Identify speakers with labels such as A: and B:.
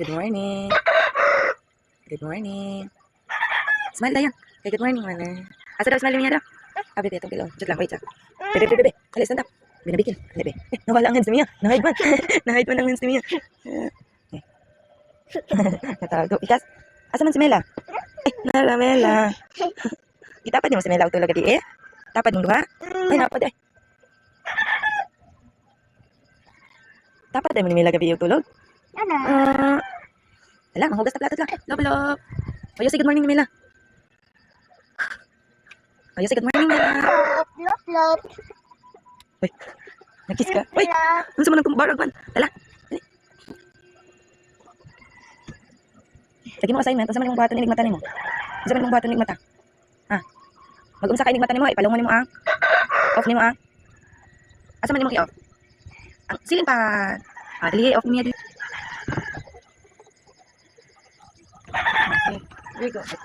A: Good morning. Good morning. Smile tayo. Okay, good morning, Mother. Asa daw smile niya daw? Bebe, itong pilo. Just lang, wait, Bebe. Kali, stand up. Binabikil. Bebe. Nawala ang hands ni Mia. Nahide man. Nahide man ang hands ni Mia. Natago. Ikas. Asa man si Mela? Nala, Mela. Itapad niyo mo si Mela utulog gadi Tapad mong duha? Ay, napad Tapad mo ni Mela gabi utulog? Wala, manghugas na plato lang. Love. Ayo, say good morning ni Mela. Ayo, say good morning, Mela.
B: Love.
A: Uy, nag-kiss ka? Uy, ano sa manang kumbarag man? Dala. Lagi mo assignment, asa man yung buhaton ni mata nimo? Asa man yung buhaton ni mata? Mag-umsa ka ni mata nimo, ipalungon nimo Off nimo Asa man nimo i-off? Ang silin pa. Dali off mo niya. Okay, here we go.